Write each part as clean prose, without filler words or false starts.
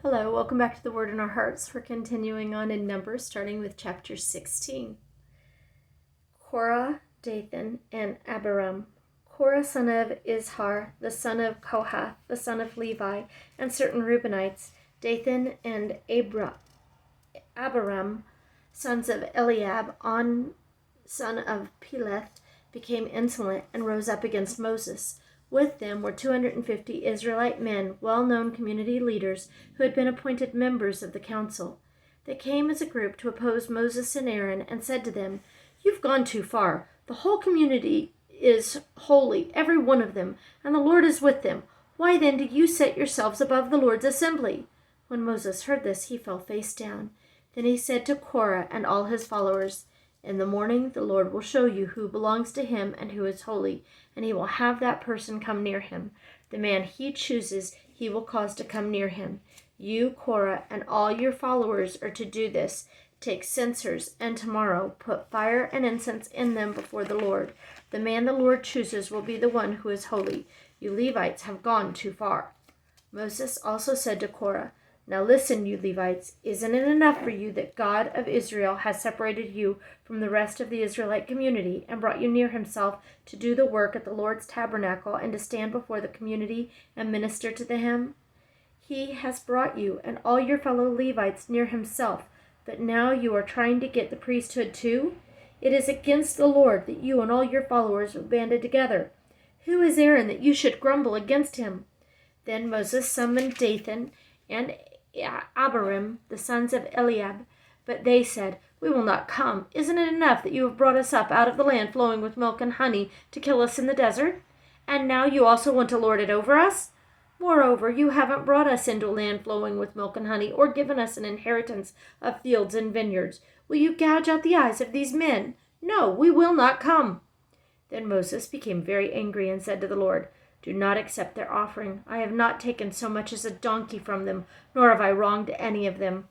Hello, welcome back to the Word in Our Hearts. We're continuing on in Numbers, starting with chapter 16. Korah, Dathan, and Abiram. Korah, son of Izhar, the son of Kohath, the son of Levi, and certain Reubenites, Dathan and Abiram, sons of Eliab, son of Peleth, became insolent and rose up against Moses. With them were 250 Israelite men, well-known community leaders who had been appointed members of the council. They came as a group to oppose Moses and Aaron and said to them, "You've gone too far. The whole community is holy, every one of them, and the Lord is with them. Why then do you set yourselves above the Lord's assembly?" When Moses heard this, he fell face down. Then he said to Korah and all his followers, "In the morning the Lord will show you who belongs to him and who is holy, and he will have that person come near him. The man he chooses he will cause to come near him. You, Korah, and all your followers are to do this. Take censers, and tomorrow put fire and incense in them before the Lord. The man the Lord chooses will be the one who is holy. You Levites have gone too far." Moses also said to Korah, "Now listen, you Levites, isn't it enough for you that God of Israel has separated you from the rest of the Israelite community and brought you near himself to do the work at the Lord's tabernacle and to stand before the community and minister to them? He has brought you and all your fellow Levites near himself, but now you are trying to get the priesthood too? It is against the Lord that you and all your followers have banded together. Who is Aaron that you should grumble against him?" Then Moses summoned Dathan and Abiram, the sons of Eliab, but they said, "We will not come. Isn't it enough that you have brought us up out of the land flowing with milk and honey to kill us in the desert? And now you also want to lord it over us? Moreover, you haven't brought us into a land flowing with milk and honey, or given us an inheritance of fields and vineyards. Will you gouge out the eyes of these men? No, we will not come." Then Moses became very angry and said to the Lord, "Do not accept their offering. I have not taken so much as a donkey from them, nor have I wronged any of them."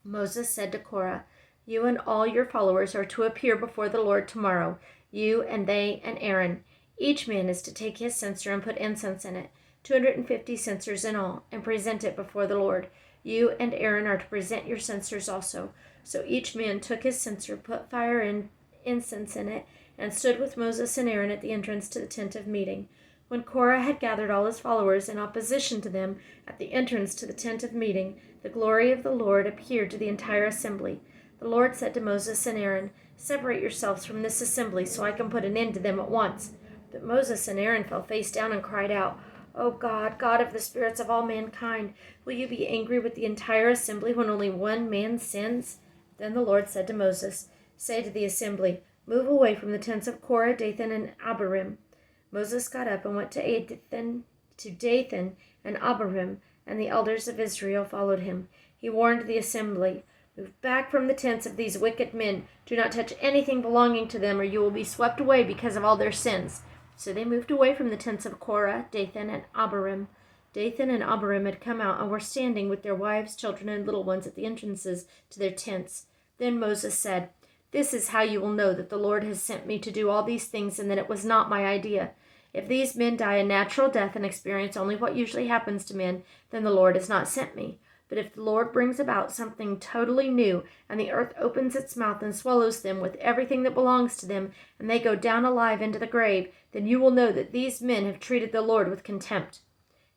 Moses said to Korah, "You and all your followers are to appear before the Lord tomorrow, you and they and Aaron. Each man is to take his censer and put incense in it, 250 censers in all, and present it before the Lord. You and Aaron are to present your censers also." So each man took his censer, put fire and incense in it, and stood with Moses and Aaron at the entrance to the tent of meeting. When Korah had gathered all his followers in opposition to them at the entrance to the tent of meeting, the glory of the Lord appeared to the entire assembly. The Lord said to Moses and Aaron, "Separate yourselves from this assembly so I can put an end to them at once." But Moses and Aaron fell face down and cried out, "O God, God of the spirits of all mankind, will you be angry with the entire assembly when only one man sins?" Then the Lord said to Moses, "Say to the assembly, move away from the tents of Korah, Dathan, and Abiram." Moses got up and went to Dathan and Abiram, and the elders of Israel followed him. He warned the assembly, "Move back from the tents of these wicked men. Do not touch anything belonging to them, or you will be swept away because of all their sins." So they moved away from the tents of Korah, Dathan, and Abiram. Dathan and Abiram had come out and were standing with their wives, children, and little ones at the entrances to their tents. Then Moses said, "This is how you will know that the Lord has sent me to do all these things and that it was not my idea. If these men die a natural death and experience only what usually happens to men, then the Lord has not sent me. But if the Lord brings about something totally new, and the earth opens its mouth and swallows them with everything that belongs to them, and they go down alive into the grave, then you will know that these men have treated the Lord with contempt."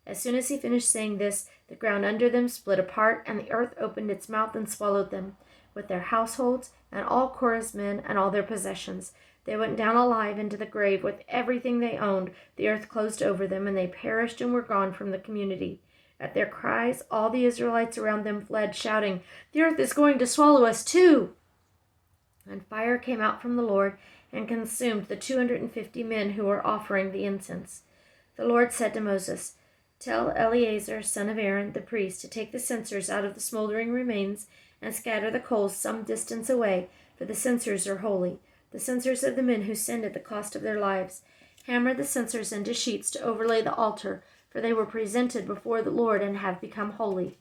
As soon as he finished saying this, the ground under them split apart, and the earth opened its mouth and swallowed them, with their households, and all Korah's men, and all their possessions. They went down alive into the grave with everything they owned. The earth closed over them, and they perished and were gone from the community. At their cries, all the Israelites around them fled, shouting, "The earth is going to swallow us too!" And fire came out from the Lord and consumed the 250 men who were offering the incense. The Lord said to Moses, "Tell Eleazar, son of Aaron, the priest, to take the censers out of the smoldering remains and scatter the coals some distance away, for the censers are holy, the censers of the men who sinned at the cost of their lives. Hammer the censers into sheets to overlay the altar, for they were presented before the Lord and have become holy.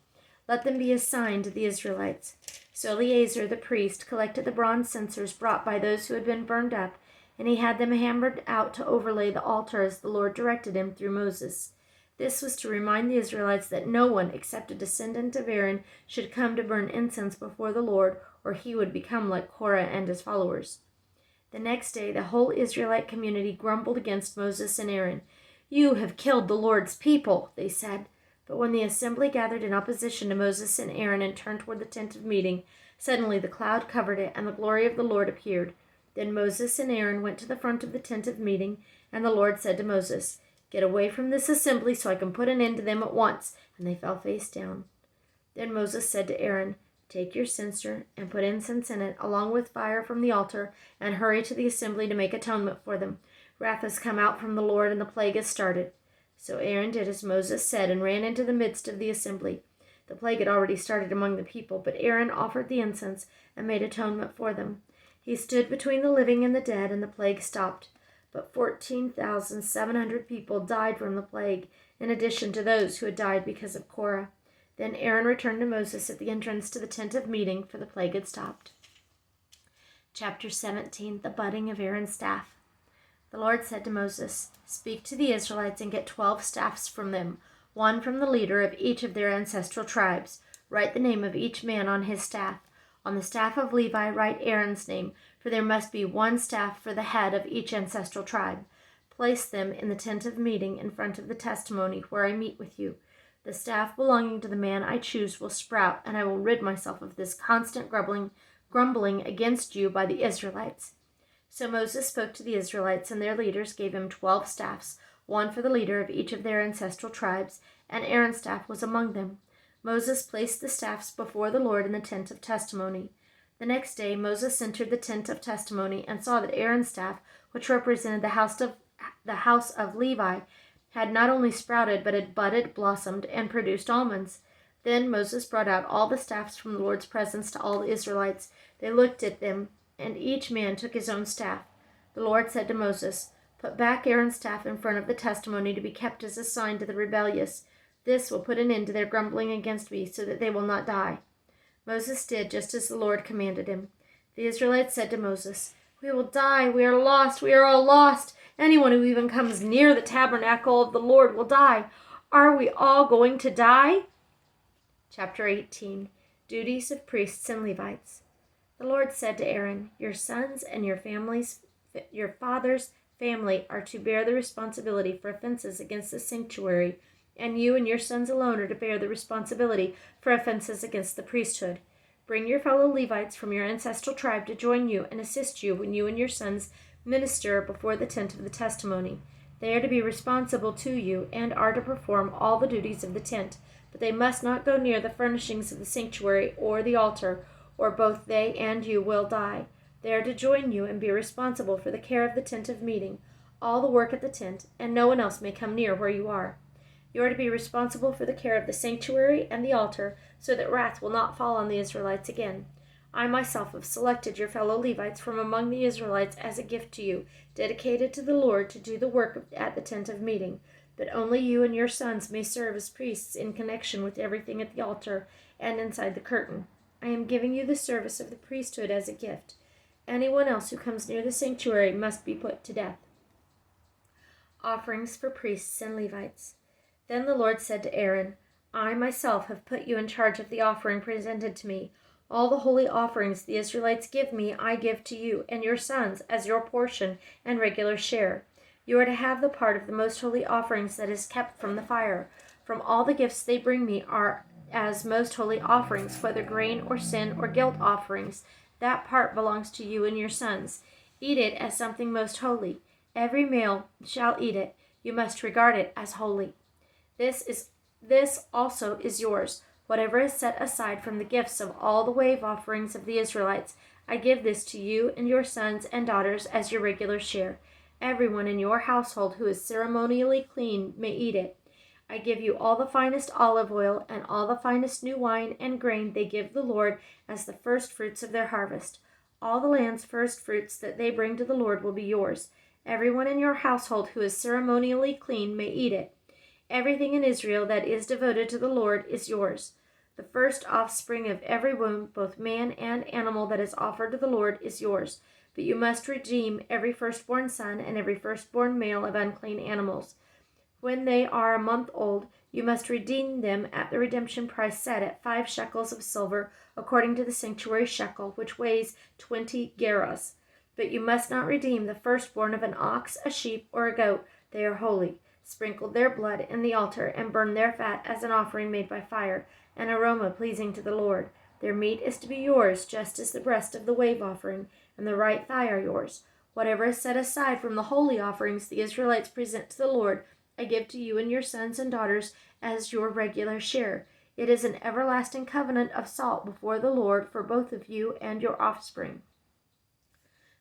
Let them be a sign to the Israelites." So Eleazar the priest collected the bronze censers brought by those who had been burned up, and he had them hammered out to overlay the altar as the Lord directed him through Moses. This was to remind the Israelites that no one except a descendant of Aaron should come to burn incense before the Lord, or he would become like Korah and his followers. The next day, the whole Israelite community grumbled against Moses and Aaron. "You have killed the Lord's people," they said. But when the assembly gathered in opposition to Moses and Aaron and turned toward the tent of meeting, suddenly the cloud covered it, and the glory of the Lord appeared. Then Moses and Aaron went to the front of the tent of meeting, and the Lord said to Moses, "Get away from this assembly so I can put an end to them at once." And they fell face down. Then Moses said to Aaron, "Take your censer and put incense in it, along with fire from the altar, and hurry to the assembly to make atonement for them. Wrath has come out from the Lord, and the plague has started." So Aaron did as Moses said and ran into the midst of the assembly. The plague had already started among the people, but Aaron offered the incense and made atonement for them. He stood between the living and the dead, and the plague stopped. But 14,700 people died from the plague, in addition to those who had died because of Korah. Then Aaron returned to Moses at the entrance to the tent of meeting, for the plague had stopped. Chapter 17. The budding of Aaron's staff. The Lord said to Moses, "Speak to the Israelites and get 12 staffs from them, one from the leader of each of their ancestral tribes. Write the name of each man on his staff. On the staff of Levi write Aaron's name, for there must be one staff for the head of each ancestral tribe. Place them in the tent of meeting in front of the testimony where I meet with you. The staff belonging to the man I choose will sprout, and I will rid myself of this constant grumbling against you by the Israelites." So Moses spoke to the Israelites, and their leaders gave him 12 staffs, one for the leader of each of their ancestral tribes, and Aaron's staff was among them. Moses placed the staffs before the Lord in the tent of testimony. The next day Moses entered the tent of testimony and saw that Aaron's staff, which represented the house of Levi, had not only sprouted, but had budded, blossomed, and produced almonds. Then Moses brought out all the staffs from the Lord's presence to all the Israelites. They looked at them, and each man took his own staff. The Lord said to Moses, "Put back Aaron's staff in front of the testimony to be kept as a sign to the rebellious. This will put an end to their grumbling against me, so that they will not die." Moses did just as the Lord commanded him. The Israelites said to Moses, "We will die. We are lost. We are all lost. Anyone who even comes near the tabernacle of the Lord will die. Are we all going to die?" Chapter 18. Duties of priests and Levites. The Lord said to Aaron, "Your sons and your father's family are to bear the responsibility for offenses against the sanctuary, and you and your sons alone are to bear the responsibility for offenses against the priesthood. Bring your fellow Levites from your ancestral tribe to join you and assist you when you and your sons minister before the tent of the testimony. They are to be responsible to you and are to perform all the duties of the tent, but they must not go near the furnishings of the sanctuary or the altar, or both they and you will die. They are to join you and be responsible for the care of the tent of meeting, all the work at the tent, and no one else may come near where you are. You are to be responsible for the care of the sanctuary and the altar, so that wrath will not fall on the Israelites again. I myself have selected your fellow Levites from among the Israelites as a gift to you, dedicated to the Lord to do the work at the tent of meeting. But only you and your sons may serve as priests in connection with everything at the altar and inside the curtain. I am giving you the service of the priesthood as a gift. Anyone else who comes near the sanctuary must be put to death." Offerings for priests and Levites. Then the Lord said to Aaron, "I myself have put you in charge of the offering presented to me. All the holy offerings the Israelites give me, I give to you and your sons as your portion and regular share. You are to have the part of the most holy offerings that is kept from the fire. From all the gifts they bring me are as most holy offerings, whether grain or sin or guilt offerings. That part belongs to you and your sons. Eat it as something most holy. Every male shall eat it. You must regard it as holy. This also is yours. Whatever is set aside from the gifts of all the wave offerings of the Israelites, I give this to you and your sons and daughters as your regular share. Everyone in your household who is ceremonially clean may eat it. I give you all the finest olive oil and all the finest new wine and grain they give the Lord as the first fruits of their harvest. All the land's first fruits that they bring to the Lord will be yours. Everyone in your household who is ceremonially clean may eat it. Everything in Israel that is devoted to the Lord is yours. The first offspring of every womb, both man and animal that is offered to the Lord, is yours. But you must redeem every firstborn son and every firstborn male of unclean animals. When they are a month old, you must redeem them at the redemption price set at 5 shekels of silver, according to the sanctuary shekel, which weighs 20 gerahs. But you must not redeem the firstborn of an ox, a sheep, or a goat. They are holy. Sprinkle their blood in the altar, and burn their fat as an offering made by fire, an aroma pleasing to the Lord. Their meat is to be yours, just as the breast of the wave offering and the right thigh are yours. Whatever is set aside from the holy offerings the Israelites present to the Lord, I give to you and your sons and daughters as your regular share. It is an everlasting covenant of salt before the Lord for both of you and your offspring.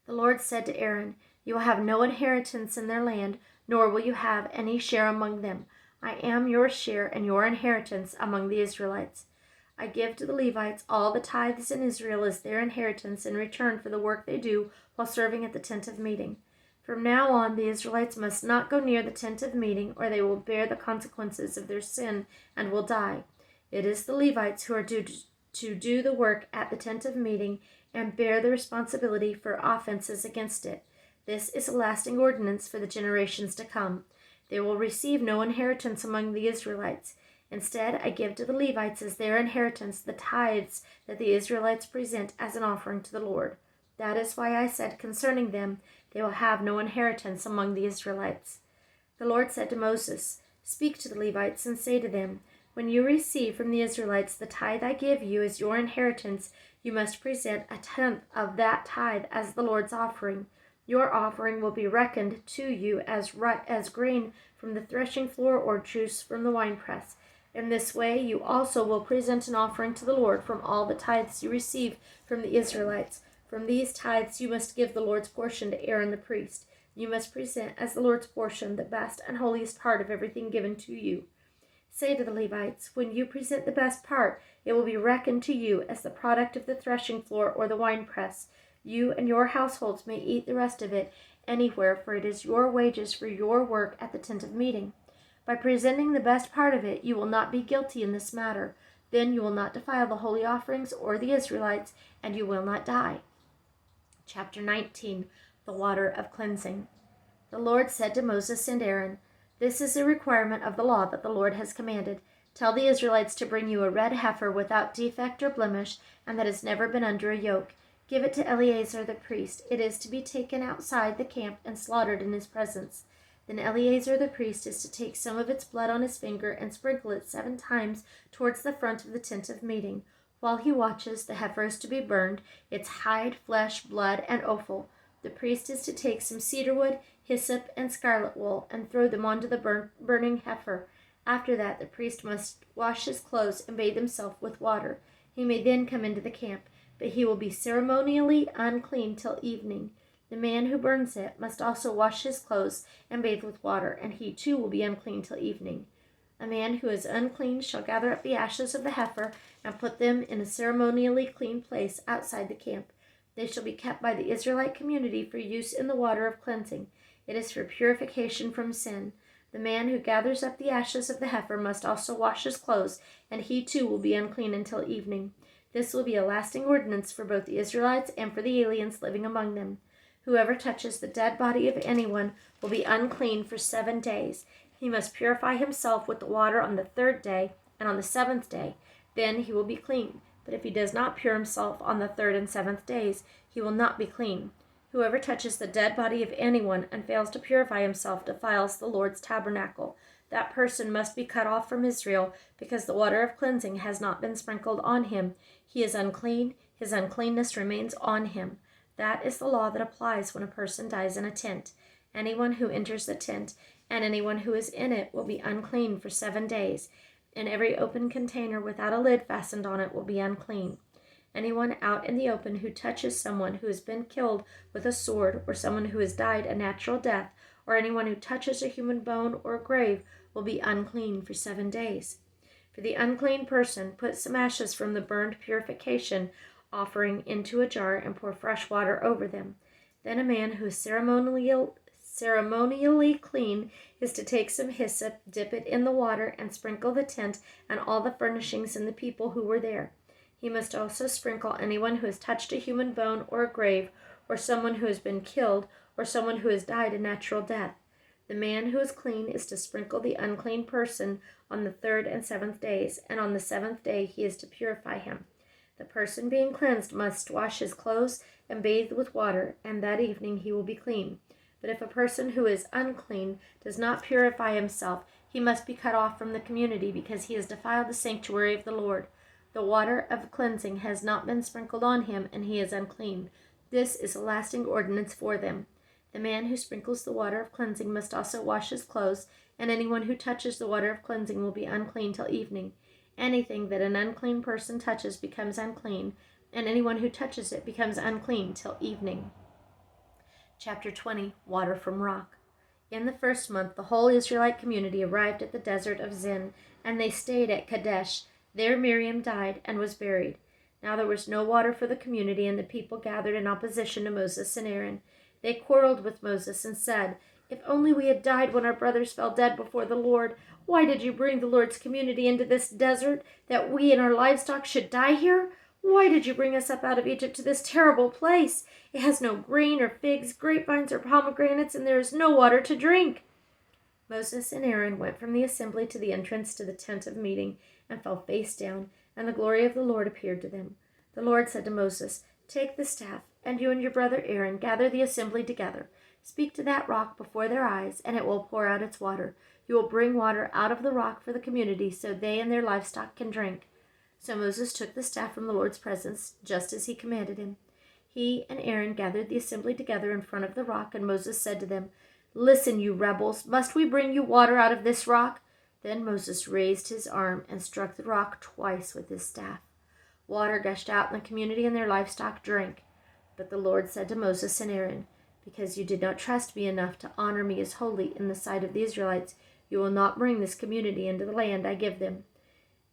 The Lord said to Aaron, You will have no inheritance in their land, nor will you have any share among them. I am your share and your inheritance among the Israelites. I give to the Levites all the tithes in Israel as their inheritance in return for the work they do while serving at the tent of meeting. From now on, the Israelites must not go near the tent of meeting, or they will bear the consequences of their sin and will die. It is the Levites who are due to do the work at the tent of meeting and bear the responsibility for offenses against it. This is a lasting ordinance for the generations to come. They will receive no inheritance among the Israelites. Instead, I give to the Levites as their inheritance the tithes that the Israelites present as an offering to the Lord. That is why I said concerning them, they will have no inheritance among the Israelites. The Lord said to Moses, Speak to the Levites and say to them, When you receive from the Israelites the tithe I give you as your inheritance, you must present a tenth of that tithe as the Lord's offering. Your offering will be reckoned to you as grain from the threshing floor or juice from the winepress. In this way you also will present an offering to the Lord from all the tithes you receive from the Israelites. From these tithes you must give the Lord's portion to Aaron the priest. You must present as the Lord's portion the best and holiest part of everything given to you. Say to the Levites, When you present the best part, it will be reckoned to you as the product of the threshing floor or the winepress. You and your households may eat the rest of it anywhere, for it is your wages for your work at the tent of meeting. By presenting the best part of it, you will not be guilty in this matter. Then you will not defile the holy offerings or the Israelites, and you will not die. Chapter 19, the water of cleansing. The Lord said to Moses and Aaron, This is a requirement of the law that the Lord has commanded. Tell the Israelites to bring you a red heifer without defect or blemish, and that has never been under a yoke. Give it to Eleazar the priest. It is to be taken outside the camp and slaughtered in his presence. Then Eleazar the priest is to take some of its blood on his finger and sprinkle it 7 times towards the front of the tent of meeting. While he watches, the heifer is to be burned, its hide, flesh, blood, and offal. The priest is to take some cedar wood, hyssop, and scarlet wool, and throw them onto the burning heifer. After that, the priest must wash his clothes and bathe himself with water. He may then come into the camp, but he will be ceremonially unclean till evening. The man who burns it must also wash his clothes and bathe with water, and he too will be unclean till evening. A man who is unclean shall gather up the ashes of the heifer and put them in a ceremonially clean place outside the camp. They shall be kept by the Israelite community for use in the water of cleansing. It is for purification from sin. The man who gathers up the ashes of the heifer must also wash his clothes, and he too will be unclean until evening. This will be a lasting ordinance for both the Israelites and for the aliens living among them. Whoever touches the dead body of anyone will be unclean for 7 days. He must purify himself with the water on the 3rd day and on the 7th day. Then he will be clean. But if he does not pure himself on the 3rd and 7th days, he will not be clean. Whoever touches the dead body of anyone and fails to purify himself defiles the Lord's tabernacle. That person must be cut off from Israel, because the water of cleansing has not been sprinkled on him. He is unclean. His uncleanness remains on him. That is the law that applies when a person dies in a tent. Anyone who enters the tent and anyone who is in it will be unclean for 7 days, and every open container without a lid fastened on it will be unclean. Anyone out in the open who touches someone who has been killed with a sword, or someone who has died a natural death, or anyone who touches a human bone or grave will be unclean for 7 days. For the unclean person, put some ashes from the burned purification offering into a jar and pour fresh water over them. Then a man who is ceremonially clean is to take some hyssop, dip it in the water, and sprinkle the tent and all the furnishings and the people who were there. He must also sprinkle anyone who has touched a human bone or a grave, or someone who has been killed, or someone who has died a natural death. The man who is clean is to sprinkle the unclean person on the 3rd and 7th days, and on the 7th day he is to purify him. The person being cleansed must wash his clothes and bathe with water, and that evening he will be clean. But if a person who is unclean does not purify himself, he must be cut off from the community, because he has defiled the sanctuary of the Lord. The water of cleansing has not been sprinkled on him, and he is unclean. This is a lasting ordinance for them. The man who sprinkles the water of cleansing must also wash his clothes, and anyone who touches the water of cleansing will be unclean till evening. Anything that an unclean person touches becomes unclean, and anyone who touches it becomes unclean till evening. Chapter 20. Water from Rock. In the 1st month, the whole Israelite community arrived at the desert of Zin, and they stayed at Kadesh. There Miriam died and was buried. Now there was no water for the community, and the people gathered in opposition to Moses and Aaron. They quarreled with Moses and said, "If only we had died when our brothers fell dead before the Lord. Why did you bring the Lord's community into this desert, that we and our livestock should die here? Why did you bring us up out of Egypt to this terrible place? It has no grain or figs, grapevines or pomegranates, and there is no water to drink." Moses and Aaron went from the assembly to the entrance to the tent of meeting and fell face down, and the glory of the Lord appeared to them. The Lord said to Moses, "Take the staff, and you and your brother Aaron gather the assembly together. Speak to that rock before their eyes, and it will pour out its water. You will bring water out of the rock for the community, so they and their livestock can drink." So Moses took the staff from the Lord's presence, just as he commanded him. He and Aaron gathered the assembly together in front of the rock, and Moses said to them, "Listen, you rebels, must we bring you water out of this rock?" Then Moses raised his arm and struck the rock twice with his staff. Water gushed out, and the community and their livestock drank. But the Lord said to Moses and Aaron, "Because you did not trust me enough to honor me as holy in the sight of the Israelites, you will not bring this community into the land I give them."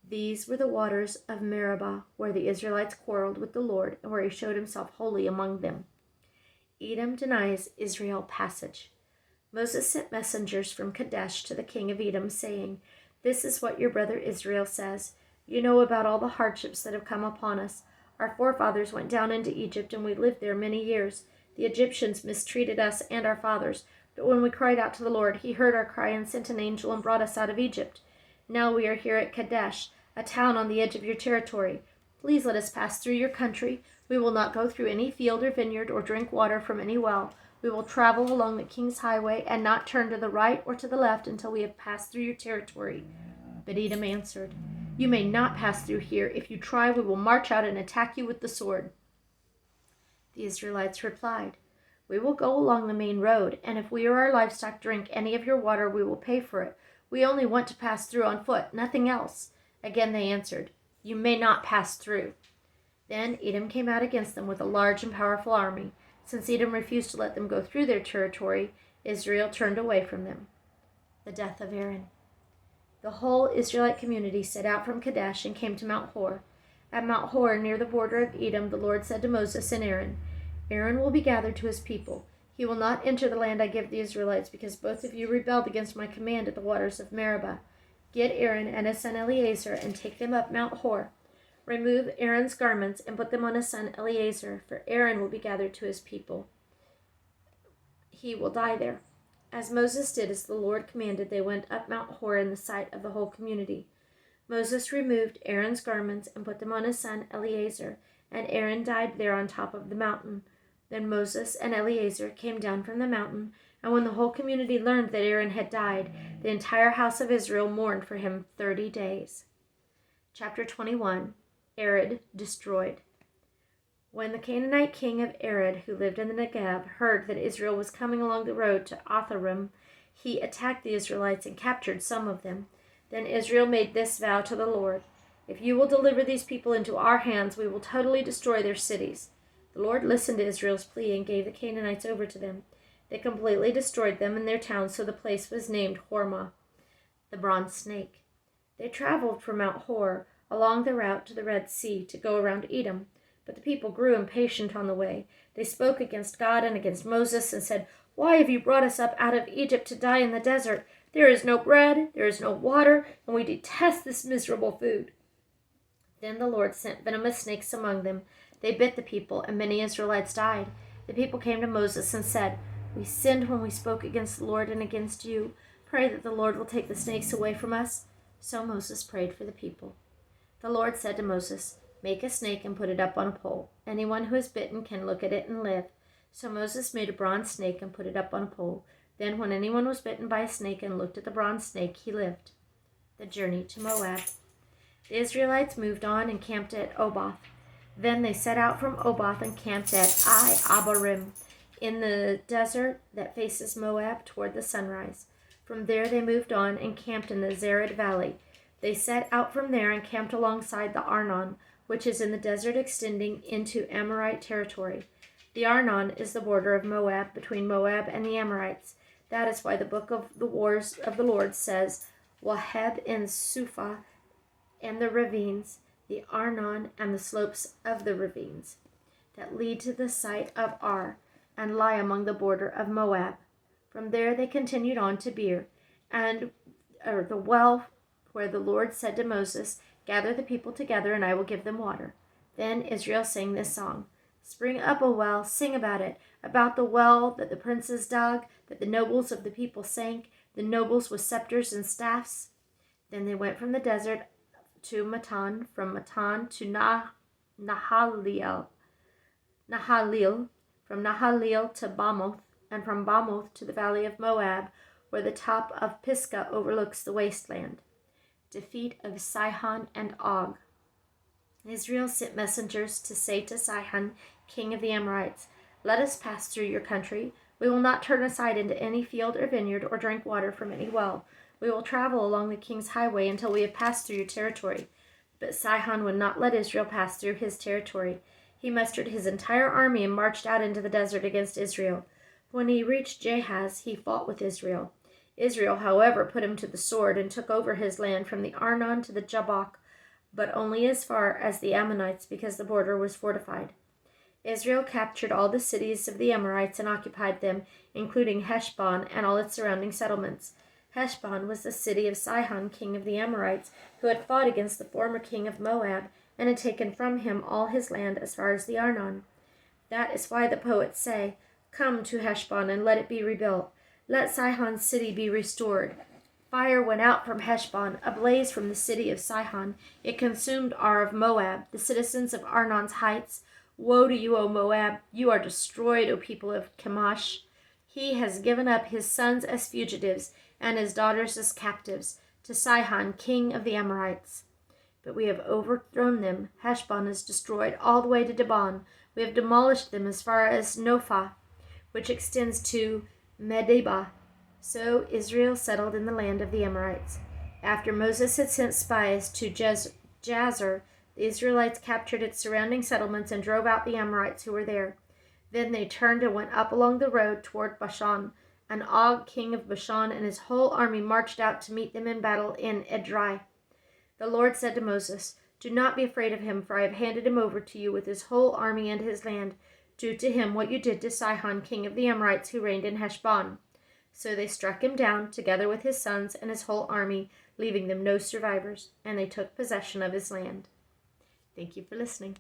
These were the waters of Meribah, where the Israelites quarreled with the Lord, and where he showed himself holy among them. Edom denies Israel passage. Moses sent messengers from Kadesh to the king of Edom, saying, "This is what your brother Israel says. You know about all the hardships that have come upon us. Our forefathers went down into Egypt, and we lived there many years. The Egyptians mistreated us and our fathers, but when we cried out to the Lord, he heard our cry and sent an angel and brought us out of Egypt. Now we are here at Kadesh, a town on the edge of your territory. Please let us pass through your country. We will not go through any field or vineyard or drink water from any well. We will travel along the king's highway and not turn to the right or to the left until we have passed through your territory." But Edom answered, "You may not pass through here. If you try, we will march out and attack you with the sword." The Israelites replied, "We will go along the main road, and if we or our livestock drink any of your water, we will pay for it. We only want to pass through on foot, nothing else." Again they answered, "You may not pass through." Then Edom came out against them with a large and powerful army. Since Edom refused to let them go through their territory, Israel turned away from them. The death of Aaron. The whole Israelite community set out from Kadesh and came to Mount Hor. At Mount Hor, near the border of Edom, the Lord said to Moses and Aaron, "Aaron will be gathered to his people. He will not enter the land I give the Israelites, because both of you rebelled against my command at the waters of Meribah. Get Aaron and his son Eleazar and take them up Mount Hor. Remove Aaron's garments and put them on his son Eleazar, for Aaron will be gathered to his people. He will die there." As Moses did as the Lord commanded, they went up Mount Hor in the sight of the whole community. Moses removed Aaron's garments and put them on his son Eleazar, and Aaron died there on top of the mountain. Then Moses and Eleazar came down from the mountain, and when the whole community learned that Aaron had died, the entire house of Israel mourned for him 30 days. Chapter 21. Arad destroyed. When the Canaanite king of Arad, who lived in the Negev, heard that Israel was coming along the road to Atharim, he attacked the Israelites and captured some of them. Then Israel made this vow to the Lord: "If you will deliver these people into our hands, we will totally destroy their cities." The Lord listened to Israel's plea and gave the Canaanites over to them. They completely destroyed them and their towns, so the place was named Hormah. The bronze snake. They traveled from Mount Hor along the route to the Red Sea to go around Edom. But the people grew impatient on the way. They spoke against God and against Moses and said, "Why have you brought us up out of Egypt to die in the desert? There is no bread, there is no water, and we detest this miserable food." Then the Lord sent venomous snakes among them. They bit the people, and many Israelites died. The people came to Moses and said, We sinned when we spoke against the Lord and against you. Pray that the Lord will take the snakes away from us." So Moses prayed for the people. The Lord said to Moses, "Make a snake and put it up on a pole. Anyone who is bitten can look at it and live." So Moses made a bronze snake and put it up on a pole. Then when anyone was bitten by a snake and looked at the bronze snake, he lived. The journey to Moab. The Israelites moved on and camped at Oboth. Then they set out from Oboth and camped at Abarim in the desert that faces Moab toward the sunrise. From there they moved on and camped in the Zered Valley. They set out from there and camped alongside the Arnon, which is in the desert extending into Amorite territory. The Arnon is the border of Moab, between Moab and the Amorites. That is why the book of the wars of the Lord says, "Waheb and Suphah and the ravines, the Arnon and the slopes of the ravines, that lead to the site of Ar, and lie among the border of Moab." From there they continued on to Beer, the well where the Lord said to Moses, "Gather the people together, and I will give them water." Then Israel sang this song: "Spring up, O well, sing about it, about the well that the princes dug, that the nobles of the people sank, the nobles with scepters and staffs." Then they went from the desert to Matan, from Matan to Nahalil, from Nahalil to Bamoth, and from Bamoth to the valley of Moab, where the top of Pisgah overlooks the wasteland. Defeat of Sihon and Og. Israel sent messengers to say to Sihon, king of the Amorites, "Let us pass through your country. We will not turn aside into any field or vineyard or drink water from any well. We will travel along the king's highway until we have passed through your territory." But Sihon would not let Israel pass through his territory. He mustered his entire army and marched out into the desert against Israel. When he reached Jahaz, he fought with Israel. Israel, however, put him to the sword and took over his land from the Arnon to the Jabbok, but only as far as the Ammonites, because the border was fortified. Israel captured all the cities of the Amorites and occupied them, including Heshbon and all its surrounding settlements. Heshbon was the city of Sihon, king of the Amorites, who had fought against the former king of Moab and had taken from him all his land as far as the Arnon. That is why the poets say, "Come to Heshbon and let it be rebuilt. Let Sihon's city be restored." Fire went out from Heshbon, a blaze from the city of Sihon. It consumed Ar of Moab, the citizens of Arnon's heights. Woe to you, O Moab! You are destroyed, O people of Chemosh. He has given up his sons as fugitives and his daughters as captives to Sihon, king of the Amorites. But we have overthrown them. Heshbon is destroyed all the way to Dibon. We have demolished them as far as Nophah, which extends to Medeba. So Israel settled in the land of the Amorites. After Moses had sent spies to Jazer, the Israelites captured its surrounding settlements and drove out the Amorites who were there. Then they turned and went up along the road toward Bashan. And Og, king of Bashan, and his whole army marched out to meet them in battle in Edrei. The Lord said to Moses, "Do not be afraid of him, for I have handed him over to you with his whole army and his land. Do to him what you did to Sihon, king of the Amorites, who reigned in Heshbon." So they struck him down, together with his sons and his whole army, leaving them no survivors, and they took possession of his land. Thank you for listening.